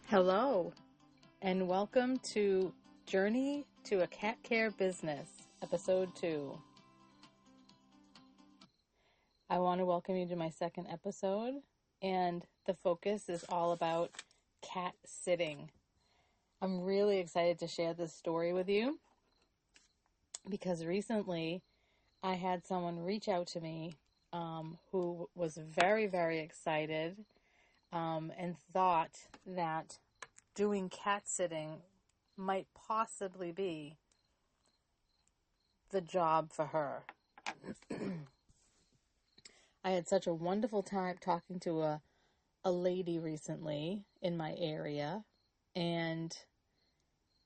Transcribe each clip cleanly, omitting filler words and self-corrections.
Hello, and welcome to Journey to a Cat Care Business, Episode 2. I want to welcome you to my second episode, and the focus is all about cat sitting. I'm really excited to share this story with you because recently I had someone reach out to me who was very, very excited and thought that doing cat sitting might possibly be the job for her. I had such a wonderful time talking to a lady recently in my area, and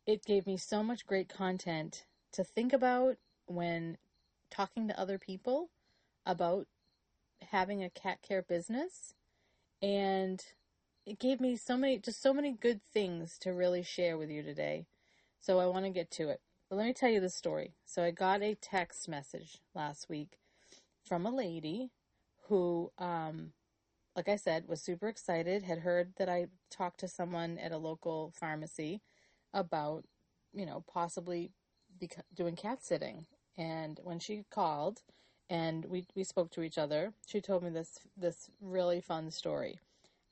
it gave me so much great content to think about when talking to other people about having a cat care business, and it gave me so many good things to really share with you today. So I want to get to it. But let me tell you the story. So I got a text message last week from a lady who, like I said, was super excited, had heard that I talked to someone at a local pharmacy about, possibly doing cat sitting. And when she called and we spoke to each other, she told me this really fun story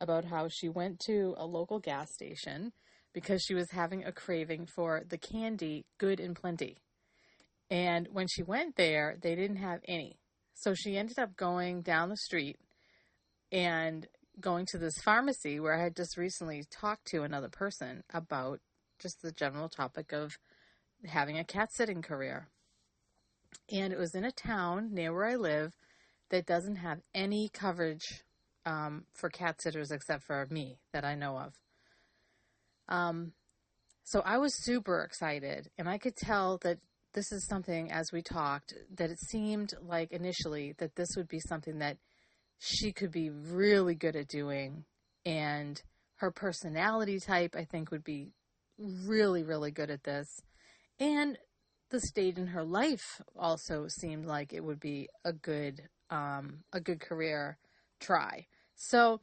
about how she went to a local gas station because she was having a craving for the candy Good and Plenty. And when she went there, they didn't have any. So she ended up going down the street and going to this pharmacy where I had just recently talked to another person about just the general topic of having a cat sitting career. And it was in a town near where I live that doesn't have any coverage for cat sitters except for me that I know of. So I was super excited, and I could tell that this is something, as we talked, that it seemed like initially that this would be something that she could be really good at doing, and her personality type, I think, would be really, really good at this. And the stage in her life also seemed like it would be a good career try. So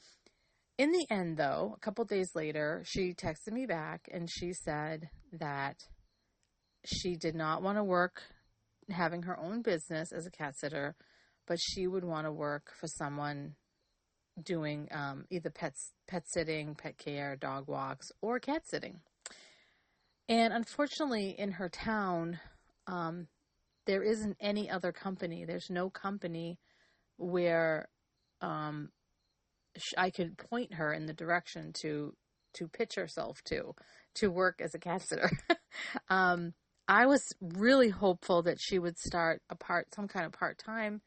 in the end, though, a couple days later, she texted me back and she said that she did not want to work having her own business as a cat sitter, but she would want to work for someone doing either pet sitting, pet care, dog walks, or cat sitting. And unfortunately, in her town, there isn't any other company. There's no company where I could point her in the direction to pitch herself to work as a cat sitter. I was really hopeful that she would start some kind of part-time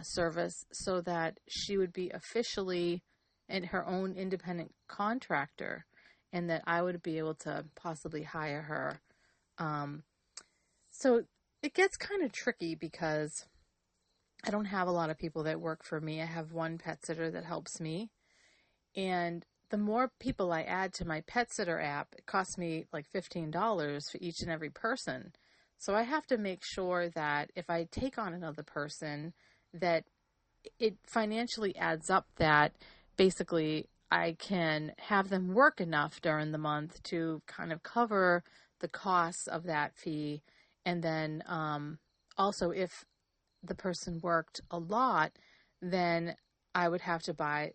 service so that she would be officially in her own independent contractor and that I would be able to possibly hire her. So it gets kind of tricky because I don't have a lot of people that work for me. I have one pet sitter that helps me. And the more people I add to my pet sitter app, it costs me like $15 for each and every person. So I have to make sure that if I take on another person, that it financially adds up, that basically I can have them work enough during the month to kind of cover the costs of that fee. And then also if the person worked a lot, then I would have to buy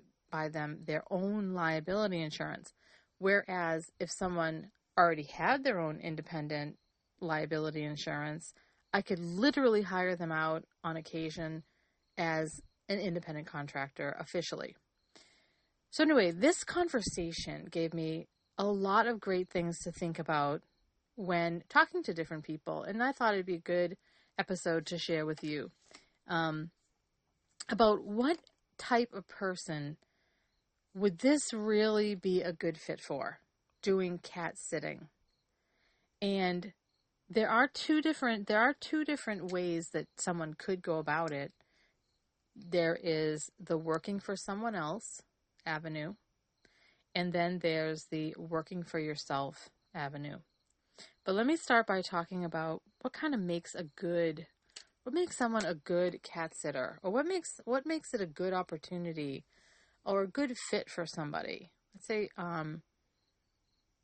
them their own liability insurance. Whereas if someone already had their own independent liability insurance, I could literally hire them out on occasion as an independent contractor officially. So anyway, this conversation gave me a lot of great things to think about when talking to different people, and I thought it'd be a good episode to share with you about what type of person would this really be a good fit for, doing cat sitting. And there are two different ways that someone could go about it. There is the working for someone else avenue, and then there's the working for yourself avenue. But let me start by talking about what makes someone a good cat sitter, or what makes it a good opportunity or a good fit for somebody. Let's say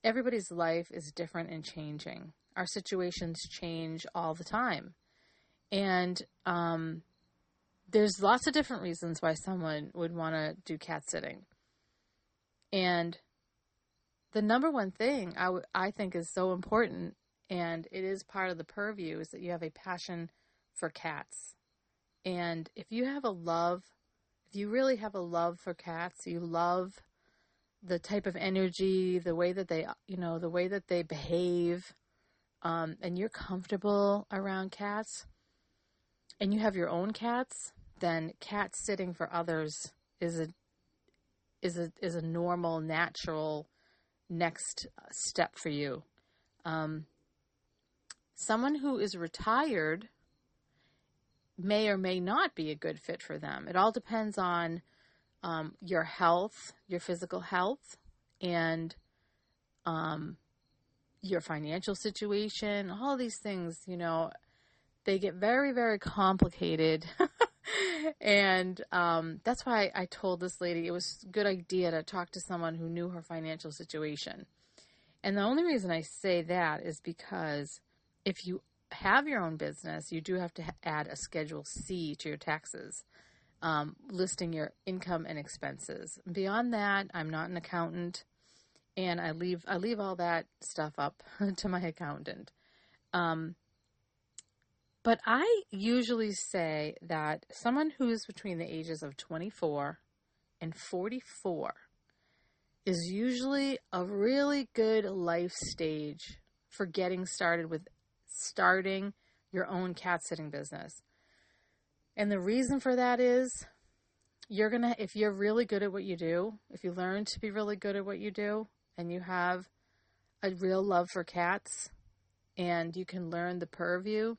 everybody's life is different and changing. Our situations change all the time. And there's lots of different reasons why someone would want to do cat sitting. And the number one thing I think is so important, and it is part of the purview, is that you have a passion for cats. And if you really have a love for cats, you love the type of energy, the way that they behave, and you're comfortable around cats, and you have your own cats, then cat sitting for others is a normal, natural next step for you. Someone who is retired may or may not be a good fit for them. It all depends on your health, your physical health, and your financial situation. All these things, they get very, very complicated. And that's why I told this lady it was a good idea to talk to someone who knew her financial situation. And the only reason I say that is because if you have your own business, you do have to add a Schedule C to your taxes, listing your income and expenses. Beyond that, I'm not an accountant, and I leave all that stuff up to my accountant. But I usually say that someone who's between the ages of 24 and 44 is usually a really good life stage for getting started with starting your own cat sitting business. And the reason for that is if you're really good at what you do, if you learn to be really good at what you do, and you have a real love for cats, and you can learn the purview,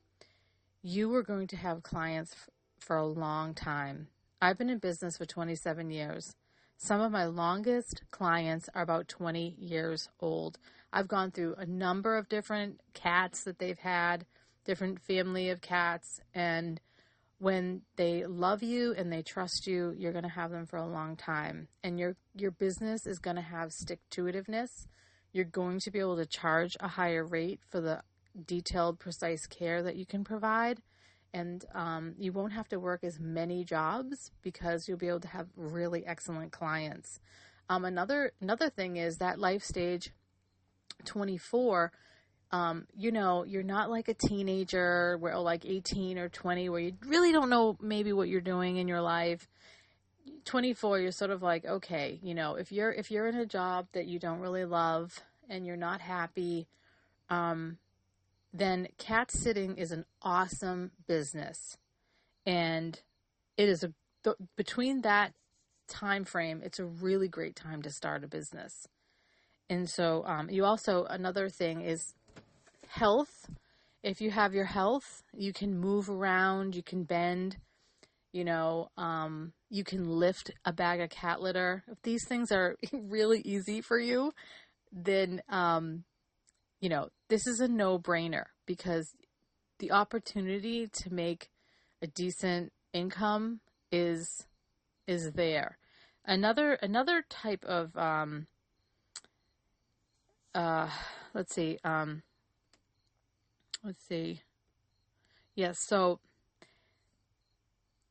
you are going to have clients for a long time. I've been in business for 27 years. Some of my longest clients are about 20 years old. I've gone through a number of different cats that they've had, different family of cats, and when they love you and they trust you, you're going to have them for a long time. And your business is going to have stick-to-itiveness. You're going to be able to charge a higher rate for the detailed, precise care that you can provide. And you won't have to work as many jobs because you'll be able to have really excellent clients. Another thing is that life stage, 24, you're not like a teenager or like 18 or 20 where you really don't know maybe what you're doing in your life. 24, you're sort of like, okay, if you're in a job that you don't really love and you're not happy, then cat sitting is an awesome business. And it is between that time frame, it's a really great time to start a business. And so another thing is health. If you have your health, you can move around, you can bend, you can lift a bag of cat litter. If these things are really easy for you, then, this is a no-brainer because the opportunity to make a decent income is there. Another type of, let's see. Yes. So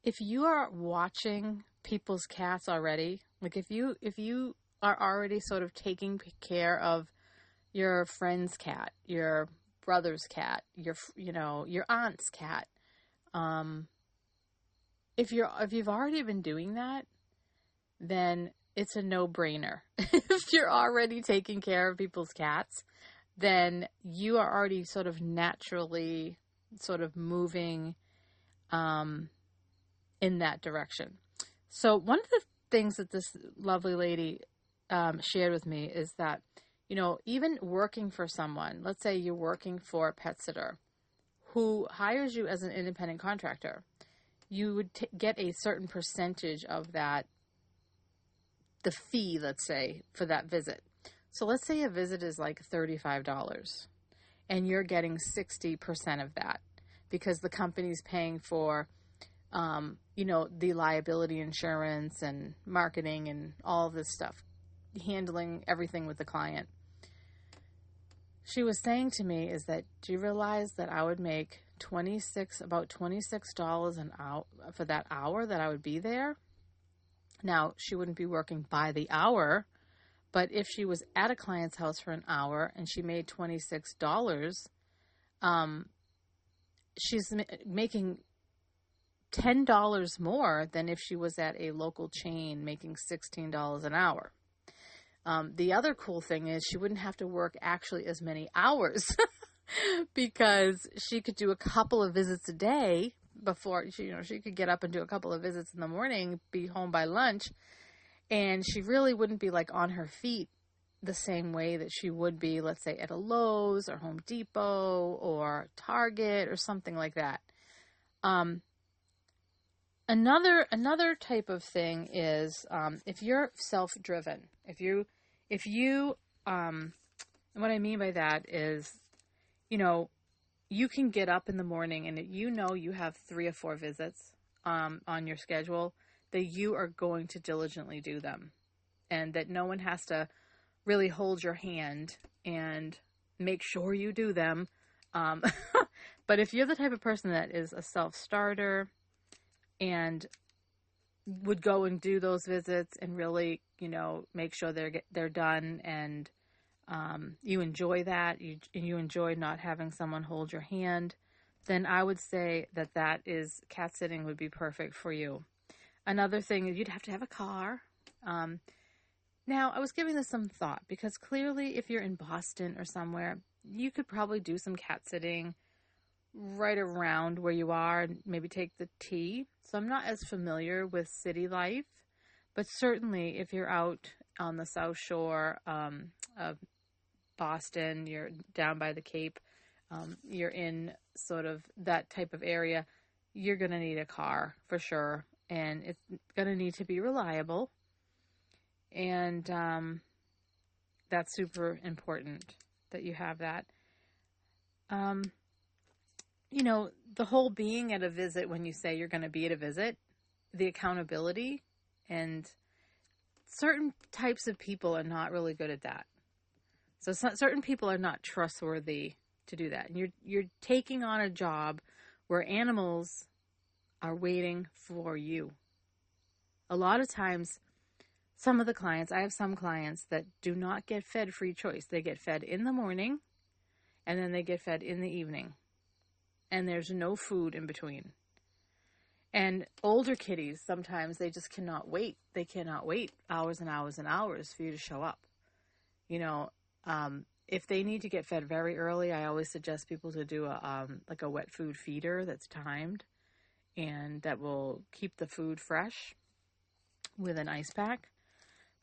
if you are watching people's cats already, like if you are already sort of taking care of your friend's cat, your brother's cat, your aunt's cat, if you've already been doing that, then it's a no-brainer. If you're already taking care of people's cats, then you are already sort of naturally sort of moving in that direction. So one of the things that this lovely lady shared with me is that, even working for someone, let's say you're working for a pet sitter who hires you as an independent contractor, you would get a certain percentage of that, the fee, let's say, for that visit. So let's say a visit is like $35 and you're getting 60% of that because the company's paying for, the liability insurance and marketing and all of this stuff, handling everything with the client. she was saying to me is that, do you realize that I would make about $26 an hour for that hour that I would be there? Now, she wouldn't be working by the hour, but if she was at a client's house for an hour and she made $26, she's making $10 more than if she was at a local chain making $16 an hour. The other cool thing is she wouldn't have to work actually as many hours because she could do a couple of visits a day before she could get up and do a couple of visits in the morning, be home by lunch, and she really wouldn't be like on her feet the same way that she would be, let's say, at a Lowe's or Home Depot or Target or something like that. Another type of thing is if you're self-driven, if you and what I mean by that is, you can get up in the morning and you have 3 or 4 visits on your schedule, that you are going to diligently do them, and that no one has to really hold your hand and make sure you do them. But if you're the type of person that is a self-starter and would go and do those visits and really, make sure they're done, and you enjoy that, you enjoy not having someone hold your hand, then I would say that cat sitting would be perfect for you. Another thing is you'd have to have a car. Now, I was giving this some thought because clearly if you're in Boston or somewhere, you could probably do some cat sitting right around where you are and maybe take the T. So I'm not as familiar with city life, but certainly if you're out on the South Shore of Boston, you're down by the Cape, you're in sort of that type of area, you're going to need a car for sure. And it's going to need to be reliable. And that's super important that you have that. The whole being at a visit, when you say you're going to be at a visit, the accountability, and certain types of people are not really good at that. So certain people are not trustworthy to do that. And you're taking on a job where animals are waiting for you. A lot of times, I have some clients that do not get fed free choice. They get fed in the morning, and then they get fed in the evening. And there's no food in between. And older kitties, sometimes they just cannot wait. They cannot wait hours and hours and hours for you to show up. If they need to get fed very early, I always suggest people to do a wet food feeder that's timed, and that will keep the food fresh with an ice pack.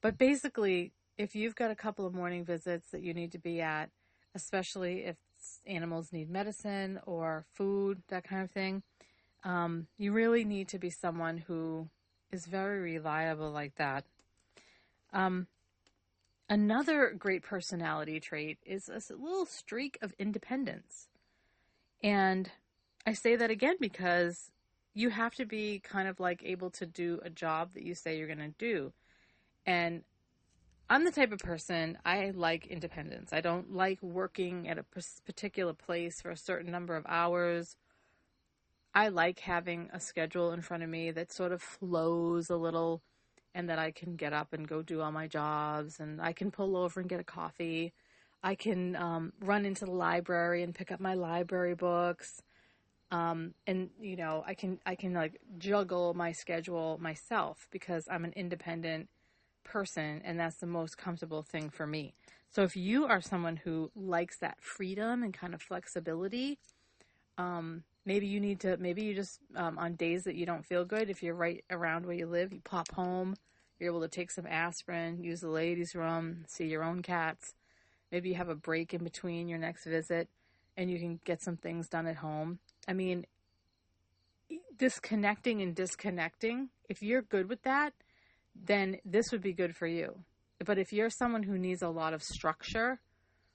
But basically, if you've got a couple of morning visits that you need to be at, especially if animals need medicine or food, that kind of thing, you really need to be someone who is very reliable like that. Another great personality trait is a little streak of independence. And I say that again because you have to be kind of like able to do a job that you say you're going to do. And I'm the type of person, I like independence. I don't like working at a particular place for a certain number of hours. I like having a schedule in front of me that sort of flows a little, and that I can get up and go do all my jobs, and I can pull over and get a coffee. I can run into the library and pick up my library books. And I can like juggle my schedule myself because I'm an independent person, and that's the most comfortable thing for me. So if you are someone who likes that freedom and kind of flexibility, maybe you just on days that you don't feel good, if you're right around where you live, you pop home, you're able to take some aspirin, use the ladies' room, see your own cats. Maybe you have a break in between your next visit and you can get some things done at home. I mean, disconnecting and disconnecting, if you're good with that, then this would be good for you. But if you're someone who needs a lot of structure,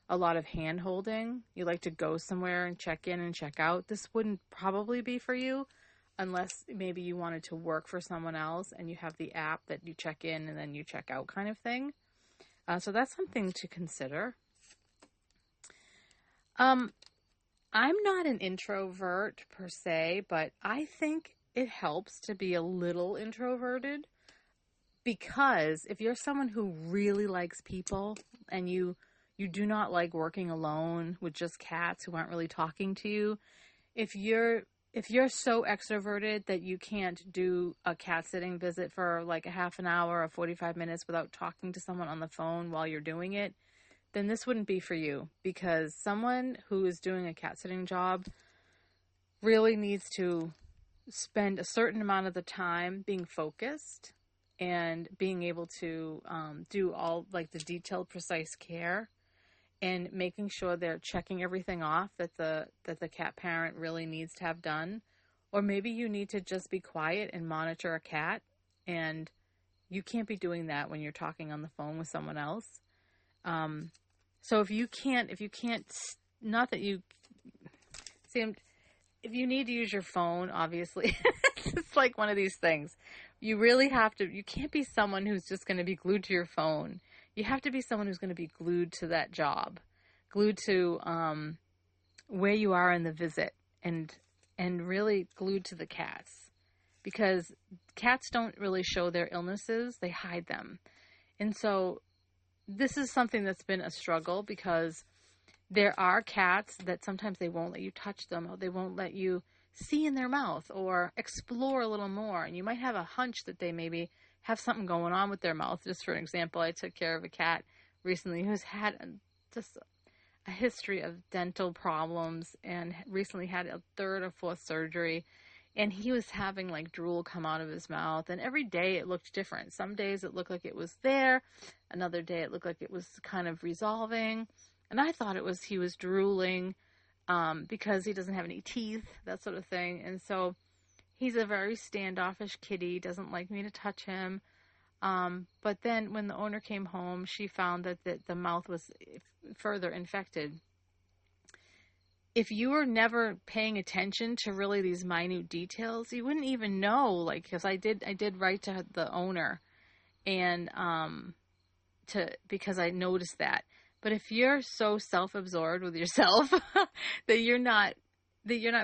a lot of hand holding, you like to go somewhere and check in and check out, this wouldn't probably be for you, unless maybe you wanted to work for someone else and you have the app that you check in and then you check out kind of thing. So that's something to consider. Um, I'm not an introvert per se, but I think it helps to be a little introverted, because if you're someone who really likes people and you do not like working alone with just cats who aren't really talking to you, if you're so extroverted that you can't do a cat sitting visit for like a half an hour or 45 minutes without talking to someone on the phone while you're doing it, then this wouldn't be for you, because someone who is doing a cat sitting job really needs to spend a certain amount of the time being focused and being able to do all like the detailed, precise care, and making sure they're checking everything off that the cat parent really needs to have done. Or maybe you need to just be quiet and monitor a cat, and you can't be doing that when you're talking on the phone with someone else. So if you can't, not that you see, if you need to use your phone, obviously, it's like one of these things. You really have to, you can't be someone who's just going to be glued to your phone. You have to be someone who's going to be glued to that job, glued to where you are in the visit, and really glued to the cats, because cats don't really show their illnesses, they hide them. And so this is something that's been a struggle, because there are cats that sometimes they won't let you touch them, or they won't let you see in their mouth or explore a little more. And you might have a hunch that they maybe have something going on with their mouth. Just for an example, I took care of a cat recently who's had just a history of dental problems and recently had a third or fourth surgery. And he was having like drool come out of his mouth. And every day it looked different. Some days it looked like it was there. Another day it looked like it was kind of resolving. And I thought it was he was drooling because he doesn't have any teeth, that sort of thing. And so he's a very standoffish kitty, doesn't like me to touch him. But then when the owner came home, she found that the mouth was further infected. If you were never paying attention to really these minute details, you wouldn't even know, like, because I did write to the owner, and because I noticed that. But if you're so self-absorbed with yourself that you're not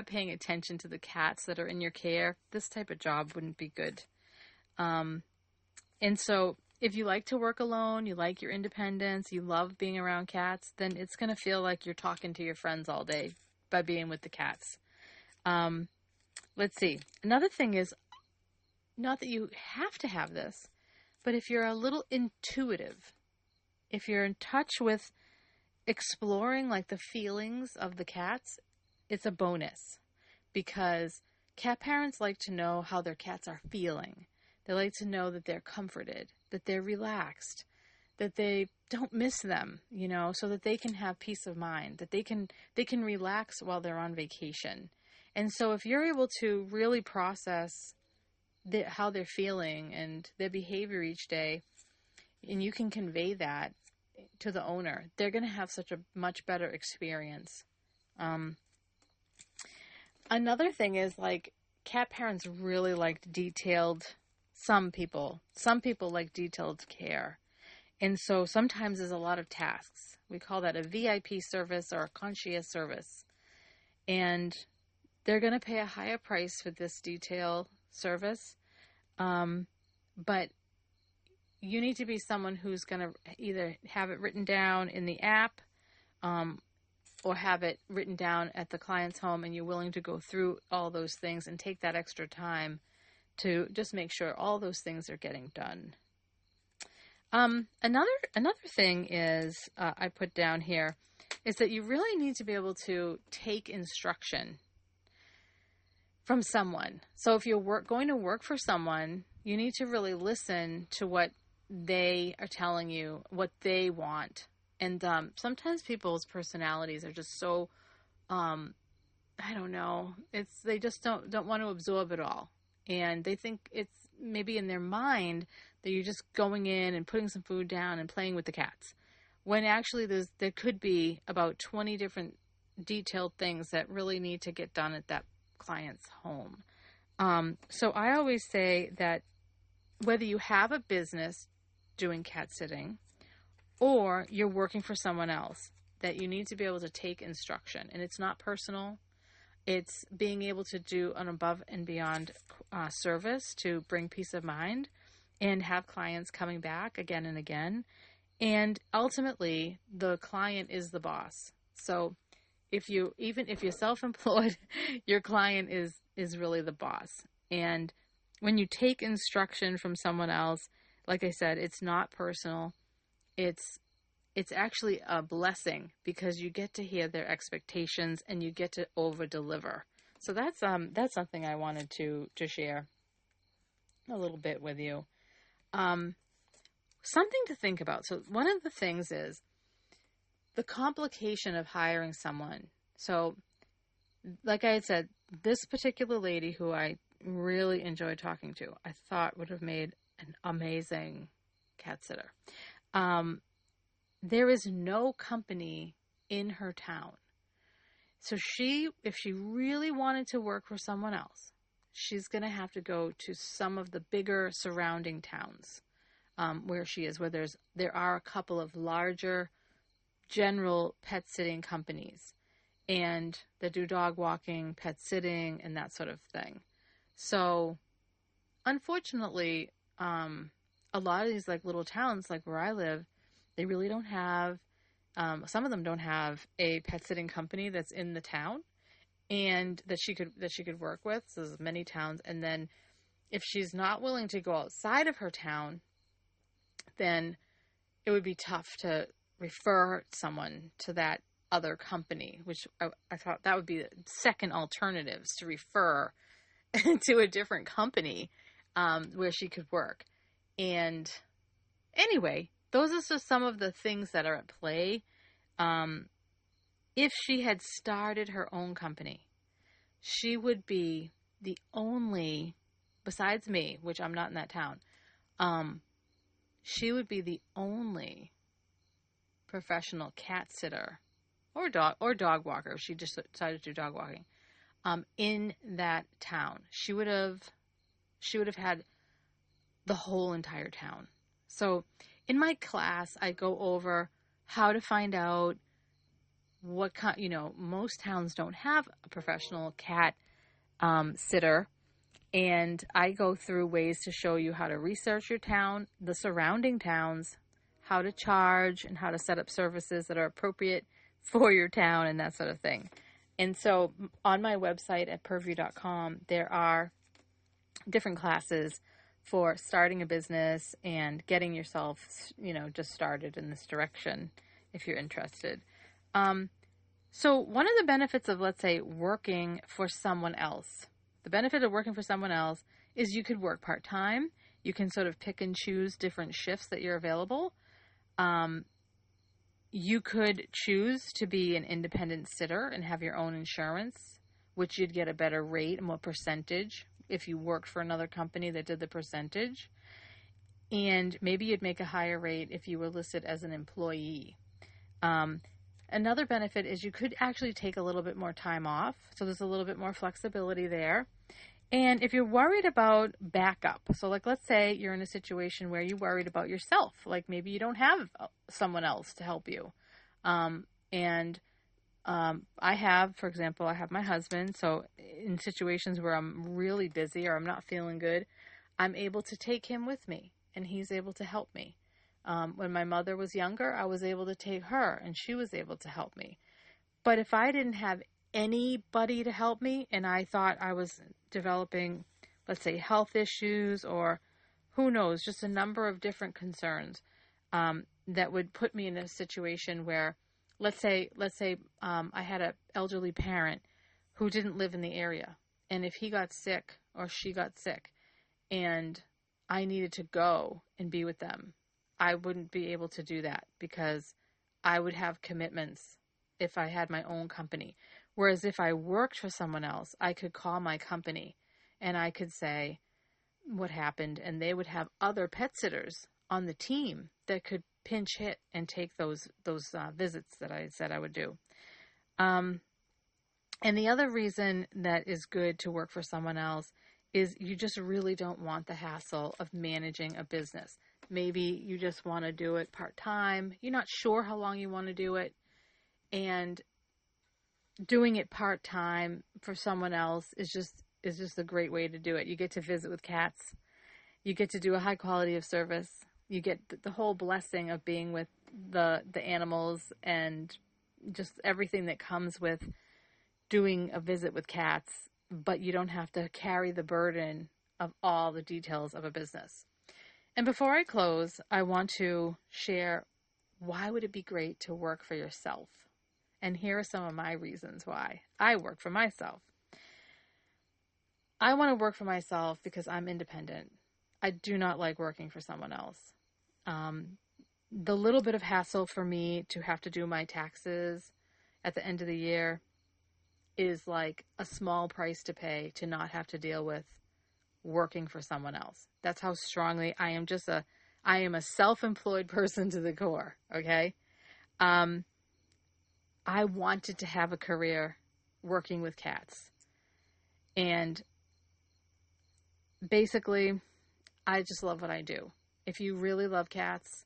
paying attention to the cats that are in your care, this type of job wouldn't be good. And so if you like to work alone, you like your independence, you love being around cats, then it's going to feel like you're talking to your friends all day by being with the cats. Let's see. Another thing is, not that you have to have this, but if you're a little intuitive, if you're in touch with exploring like the feelings of the cats, it's a bonus, because cat parents like to know how their cats are feeling. They like to know that they're comforted, that they're relaxed, that they don't miss them, so that they can have peace of mind, that they can relax while they're on vacation. And so if you're able to really process how they're feeling and their behavior each day, and you can convey that to the owner, they're going to have such a much better experience. Another thing is, like, cat parents really like some people like detailed care. And so sometimes there's a lot of tasks. We call that a VIP service or a concierge service. And they're going to pay a higher price for this detail service. But you need to be someone who's going to either have it written down in the app, or have it written down at the client's home, and you're willing to go through all those things and take that extra time to just make sure all those things are getting done. Another thing is, I put down here, is that you really need to be able to take instruction from someone. So if you're going to work for someone, you need to really listen to what they are telling you, what they want. And sometimes people's personalities are just so, I don't know, they just don't want to absorb it all. And they think it's maybe in their mind that you're just going in and putting some food down and playing with the cats, when actually there could be about 20 different detailed things that really need to get done at that client's home. So I always say that whether you have a business doing cat sitting or you're working for someone else, that you need to be able to take instruction, and it's not personal. It's being able to do an above and beyond service to bring peace of mind and have clients coming back again and again. And ultimately, the client is the boss. So even if you're self-employed, your client is really the boss. And when you take instruction from someone else, like I said, it's not personal. It's actually a blessing because you get to hear their expectations and you get to over deliver. So that's something I wanted to share a little bit with you. Something to think about. So one of the things is the complication of hiring someone. So like I had said, this particular lady who I really enjoyed talking to, I thought would have made an amazing cat sitter. There is no company in her town. So if she really wanted to work for someone else, she's going to have to go to some of the bigger surrounding towns where she is, where there are a couple of larger general pet sitting companies and that do dog walking, pet sitting, and that sort of thing. So unfortunately, a lot of these like little towns, like where I live, they really don't have, some of them don't have a pet sitting company that's in the town and that she could work with. So there's many towns. And then if she's not willing to go outside of her town, then it would be tough to refer someone to that other company, which I thought that would be the second alternatives to refer to a different company where she could work. And anyway, those are just some of the things that are at play. If she had started her own company, she would be the only, besides me, which I'm not in that town, she would be the only professional cat sitter or dog walker. She just decided to do dog walking in that town. She would have had the whole entire town. So in my class, I go over how to find out what most towns don't have a professional cat sitter. And I go through ways to show you how to research your town, the surrounding towns, how to charge, and how to set up services that are appropriate for your town and that sort of thing. And so on my website at purview.com, there are different classes for starting a business and getting yourself, just started in this direction if you're interested. So one of the benefits of, let's say, working for someone else, the benefit of working for someone else is you could work part-time. You can sort of pick and choose different shifts that you're available. You could choose to be an independent sitter and have your own insurance, which you'd get a better rate and more percentage if you worked for another company that did the percentage. And maybe you'd make a higher rate if you were listed as an employee. Another benefit is you could actually take a little bit more time off. So there's a little bit more flexibility there. And if you're worried about backup, so like let's say you're in a situation where you're worried about yourself, like maybe you don't have someone else to help you. I have my husband. So in situations where I'm really busy or I'm not feeling good, I'm able to take him with me and he's able to help me. When my mother was younger, I was able to take her and she was able to help me. But if I didn't have anybody to help me and I thought I was developing, let's say, health issues or who knows, just a number of different concerns that would put me in a situation where, let's say I had an elderly parent who didn't live in the area. And if he got sick or she got sick and I needed to go and be with them, I wouldn't be able to do that because I would have commitments if I had my own company. Whereas if I worked for someone else, I could call my company and I could say what happened and they would have other pet sitters on the team that could pinch hit and take those visits that I said I would do. And the other reason that is good to work for someone else is you just really don't want the hassle of managing a business. Maybe you just want to do it part-time. You're not sure how long you want to do it. And doing it part-time for someone else is just a great way to do it. You get to visit with cats. You get to do a high quality of service. You get the whole blessing of being with the animals and just everything that comes with doing a visit with cats, but you don't have to carry the burden of all the details of a business. And before I close, I want to share, why would it be great to work for yourself? And here are some of my reasons why I work for myself. I want to work for myself because I'm independent. I do not like working for someone else. The little bit of hassle for me to have to do my taxes at the end of the year is like a small price to pay to not have to deal with working for someone else. That's how strongly I am a self-employed person to the core. Okay. I wanted to have a career working with cats. And basically, I just love what I do. If you really love cats,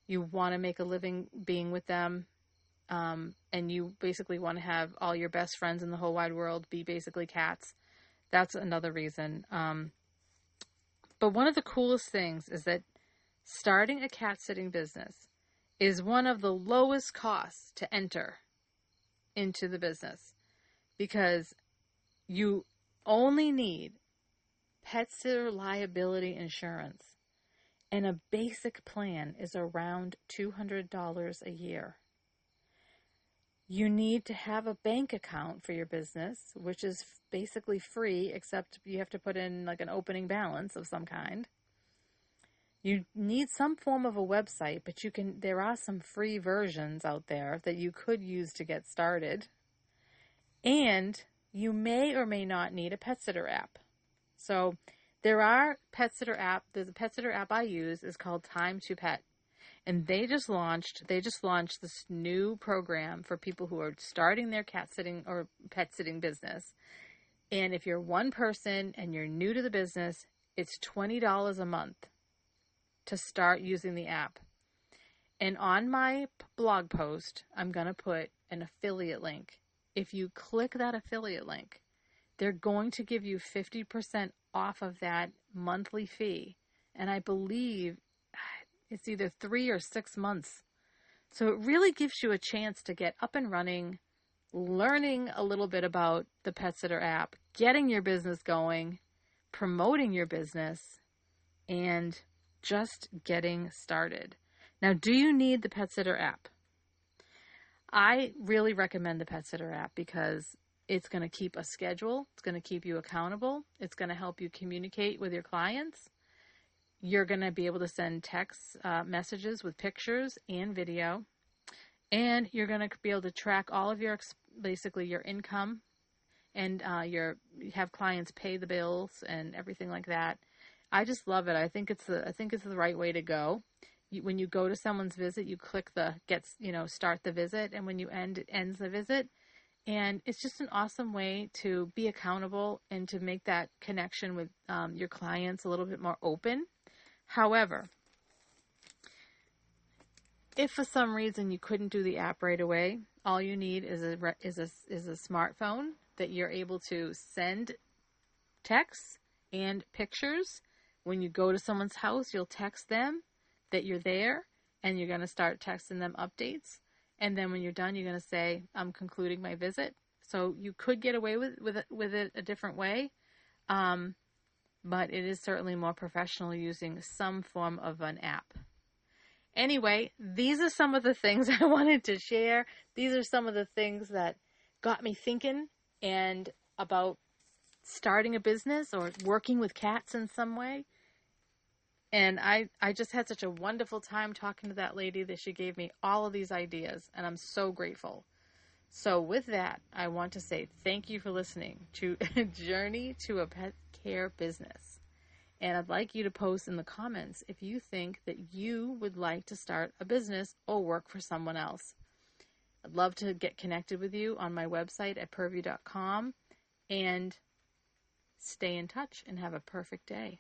you want to make a living being with them, and you basically want to have all your best friends in the whole wide world be basically cats, that's another reason. But one of the coolest things is that starting a cat sitting business is one of the lowest costs to enter into the business, because you only need pet sitter liability insurance, and a basic plan is around $200 a year. You need to have a bank account for your business, which is basically free, except you have to put in like an opening balance of some kind. You need some form of a website, but there are some free versions out there that you could use to get started. And you may or may not need a pet sitter app. So there are pet sitter app. There's a pet sitter app I use is called Time to Pet. And they just launched this new program for people who are starting their cat sitting or pet sitting business. And if you're one person and you're new to the business, it's $20 a month to start using the app. And on my blog post, I'm going to put an affiliate link. If you click that affiliate link, they're going to give you 50% off of that monthly fee. And I believe it's either 3 or 6 months. So it really gives you a chance to get up and running, learning a little bit about the Pet Sitter app, getting your business going, promoting your business, and just getting started. Now, do you need the Pet Sitter app? I really recommend the Pet Sitter app because it's going to keep a schedule. It's going to keep you accountable. It's going to help you communicate with your clients. You're going to be able to send text messages with pictures and video. And you're going to be able to track all of your income, and you have clients pay the bills and everything like that. I just love it. I think it's the right way to go. When you go to someone's visit, you click the start the visit, and when you it ends the visit. And it's just an awesome way to be accountable and to make that connection with your clients a little bit more open. However, if for some reason you couldn't do the app right away, all you need is a smartphone that you're able to send texts and pictures. When you go to someone's house, you'll text them that you're there, and you're going to start texting them updates. And then when you're done, you're going to say, I'm concluding my visit. So you could get away with it a different way. But it is certainly more professional using some form of an app. Anyway, these are some of the things I wanted to share. These are some of the things that got me thinking and about starting a business or working with cats in some way. And I just had such a wonderful time talking to that lady that she gave me all of these ideas, and I'm so grateful. So with that, I want to say thank you for listening to Journey to a Pet Care Business. And I'd like you to post in the comments if you think that you would like to start a business or work for someone else. I'd love to get connected with you on my website at purview.com, and stay in touch and have a perfect day.